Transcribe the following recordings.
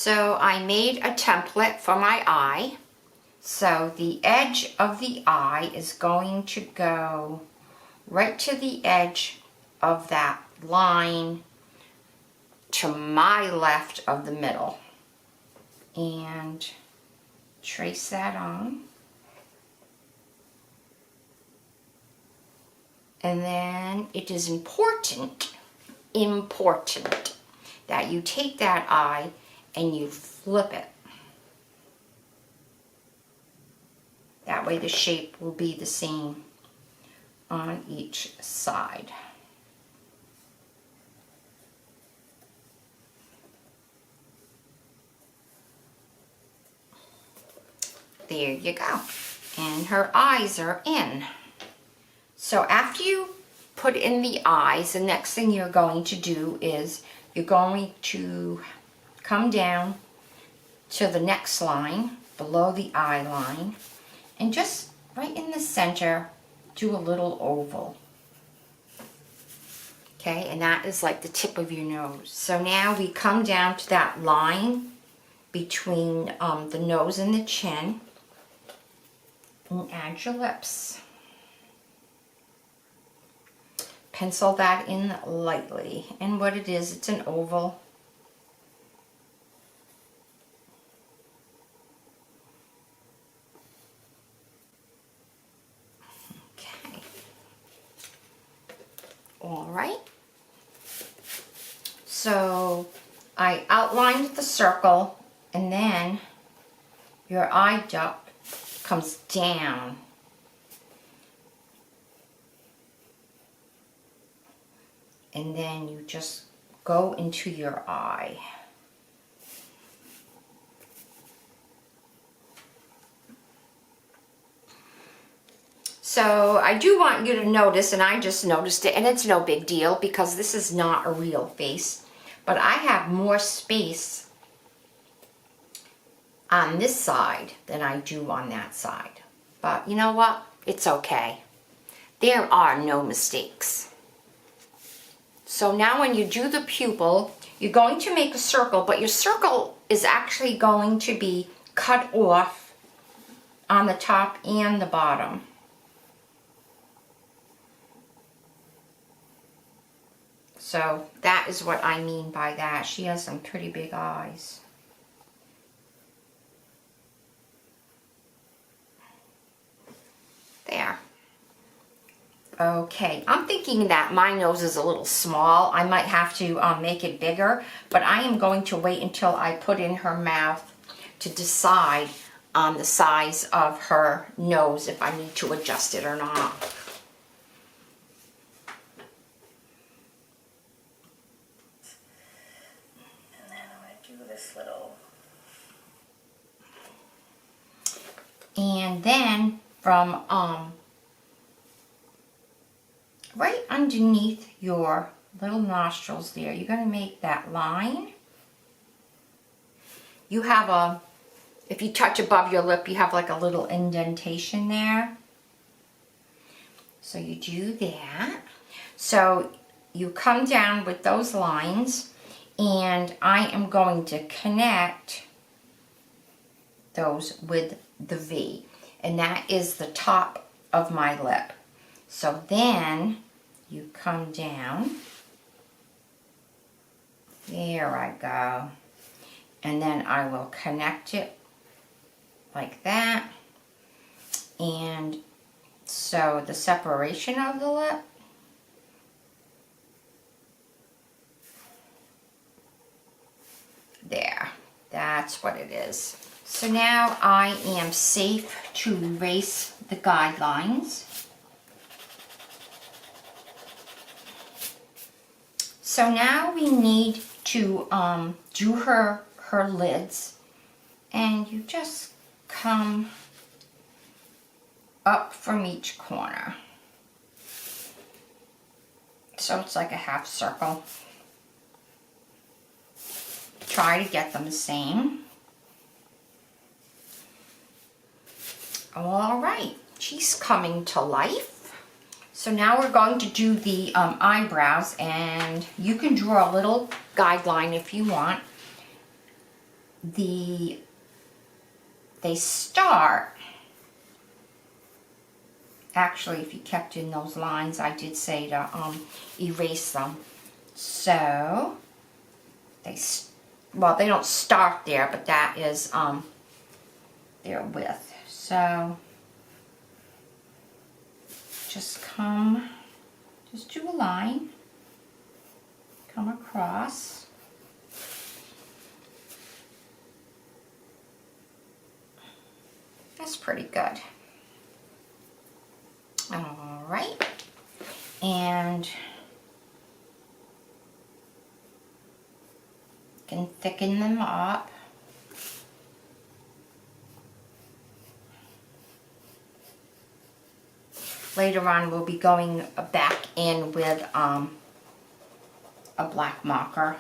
So I made a template for my eye. So the edge of the eye is going to go right to the edge of that line to my left of the middle. And trace that on. And then it is important that you take that eye and you flip it. That way the shape will be the same on each side. There you go. And her eyes are in. So after you put in the eyes, the next thing you're going to do is you're going to come down to the next line below the eye line and just right in the center do a little oval. Okay, and that is like the tip of your nose. So now we come down to that line between the nose and the chin and add your lips. Pencil that in lightly, and what it is, it's an oval. Okay. All right. So I outlined the circle, and then your eye duct comes down. And then you just go into your eye. So I do want you to notice, and I just noticed it, and it's no big deal because this is not a real face, but I have more space on this side than I do on that side. But you know what? It's okay. There are no mistakes. So now when you do the pupil, you're going to make a circle, but your circle is actually going to be cut off on the top and the bottom. So that is what I mean by that. She has some pretty big eyes. There. Okay, I'm thinking that my nose is a little small. I might have to make it bigger, but I am going to wait until I put in her mouth to decide on the size of her nose, if I need to adjust it or not. And then I'm going to do this little... And then from right underneath your little nostrils there, you're going to make that line. You have a, if you touch above your lip, you have like a little indentation there. So you do that. So you come down with those lines, and I am going to connect those with the V, and that is the top of my lip. So then you come down, there I go, and then I will connect it like that. And so the separation of the lip, there, that's what it is. So now I am safe to erase the guidelines. So now we need to do her lids, and you just come up from each corner. So it's like a half circle. Try to get them the same. All right, she's coming to life. So now we're going to do the eyebrows, and you can draw a little guideline if you want. they start, actually if you kept in those lines I did say to erase them. So they don't start there, but that is their width. So just do a line, come across. That's pretty good. All right, and can thicken them up. Later on we'll be going back in with a black marker,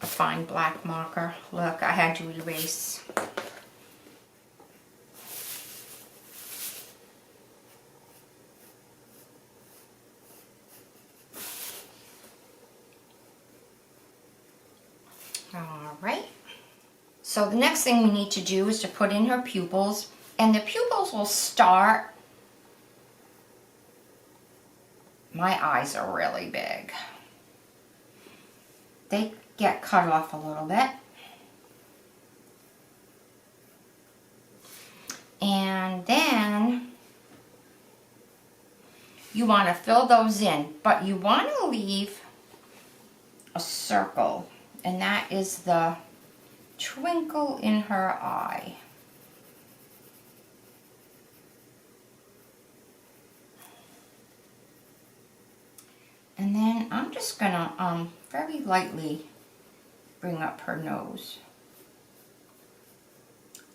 a fine black marker. Look, I had to erase. All right. So the next thing we need to do is to put in her pupils, and the pupils will start. My eyes are really big. They get cut off a little bit. And then you want to fill those in, but you want to leave a circle, and that is the twinkle in her eye. And then I'm just gonna very lightly bring up her nose.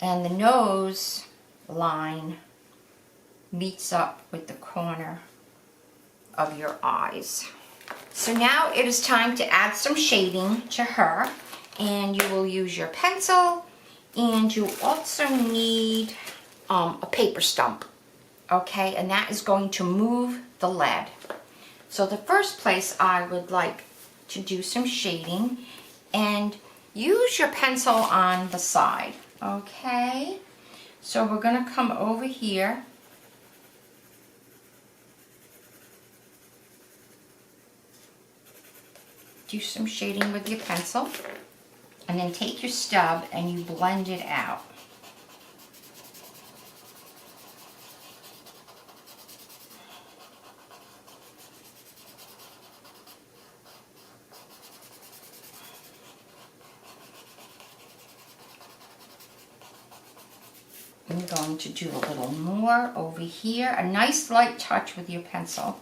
And the nose line meets up with the corner of your eyes. So now it is time to add some shading to her, and you will use your pencil, and you also need a paper stump, okay? And that is going to move the lead. So the first place I would like to do some shading, and use your pencil on the side, okay? So we're gonna come over here. Do some shading with your pencil, and then take your stub and you blend it out. I'm going to do a little more over here, a nice light touch with your pencil.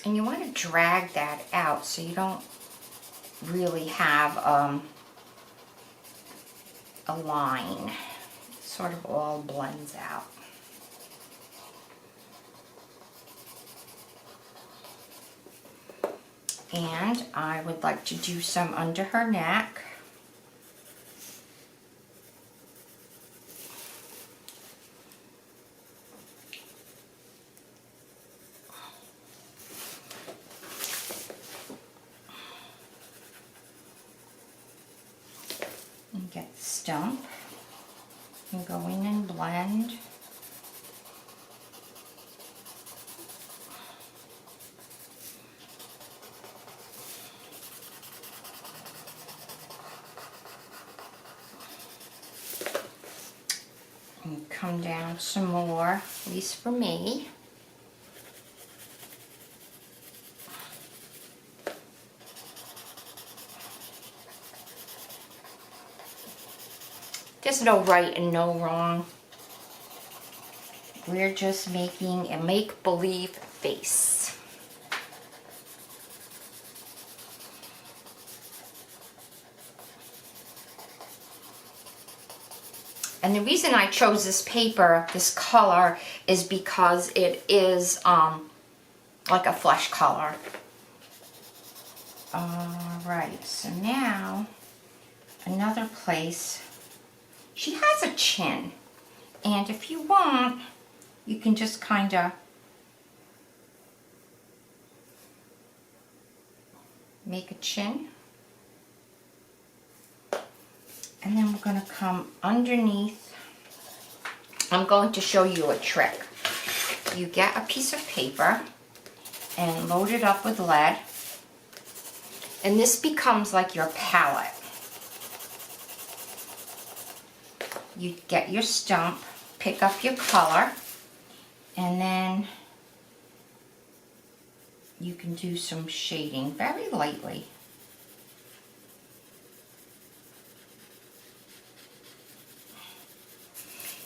And you want to drag that out so you don't really have a line. It sort of all blends out. And I would like to do some under her neck. And get the stump and go in and blend. And come down some more, at least for me. There's no right and no wrong. We're just making a make-believe face. And the reason I chose this paper, this color, is because it is like a flesh color. Alright, so now another place. She has a chin, and if you want, you can just kind of make a chin. And then we're going to come underneath. I'm going to show you a trick. You get a piece of paper and load it up with lead. And this becomes like your palette. You get your stump, pick up your color, and then you can do some shading very lightly.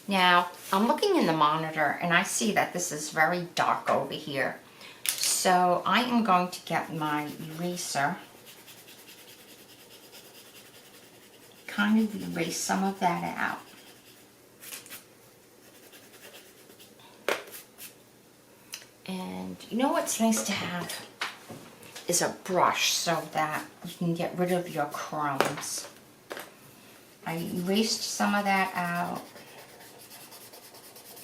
Now, I'm looking in the monitor and I see that this is very dark over here. So I am going to get my eraser, kind of erase some of that out. And you know what's nice to have is a brush so that you can get rid of your crumbs. I erased some of that out.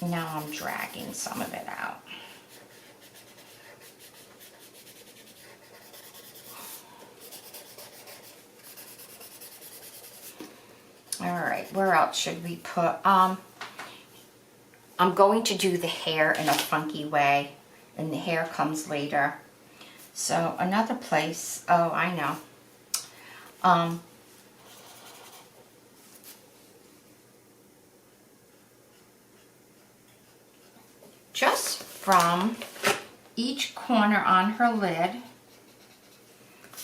Now I'm dragging some of it out. Alright, where else should we put? I'm going to do the hair in a funky way, and the hair comes later. So another place, oh I know. Just from each corner on her lid,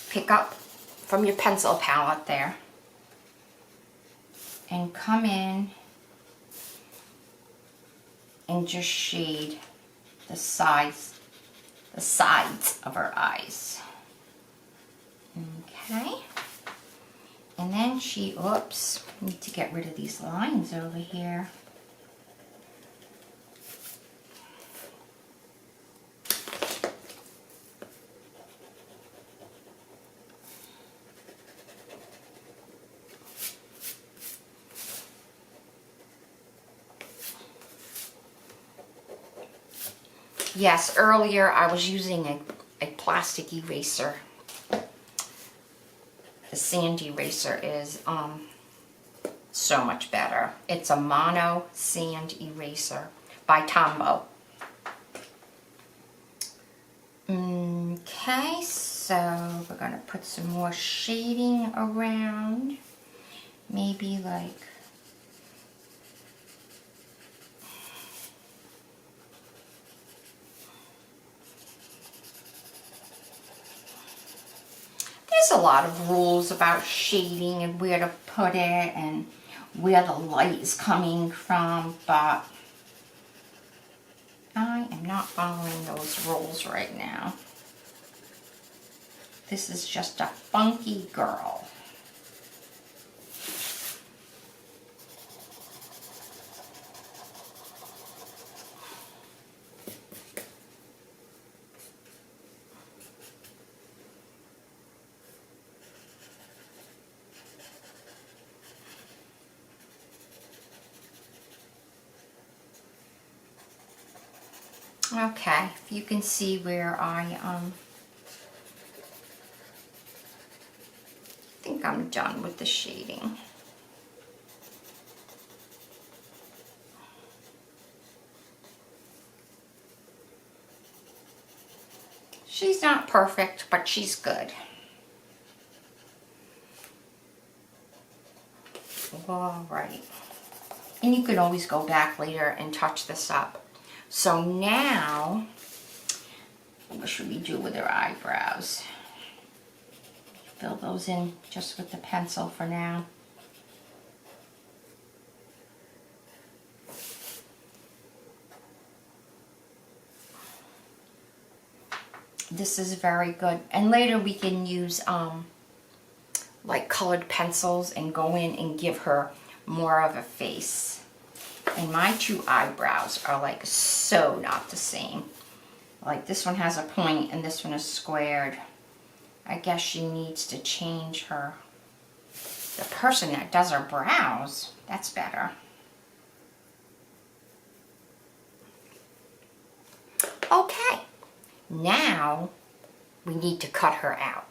pick up from your pencil palette there, and come in and just shade the sides of her eyes. Okay. And then oops, need to get rid of these lines over here. Yes, earlier I was using a plastic eraser. The sand eraser is so much better. It's a mono sand eraser by Tombow. Okay, so we're going to put some more shading around. Maybe like there's a lot of rules about shading and where to put it and where the light is coming from, but I am not following those rules right now. This is just a funky girl. Okay, if you can see where I think I'm done with the shading. She's not perfect, but she's good. All right. And you can always go back later and touch this up. So now, what should we do with her eyebrows? Fill those in just with the pencil for now. This is very good. And later we can use like colored pencils and go in and give her more of a face. And my two eyebrows are like so not the same. Like this one has a point and this one is squared. I guess she needs to change her. The person that does her brows, that's better. Okay, now we need to cut her out.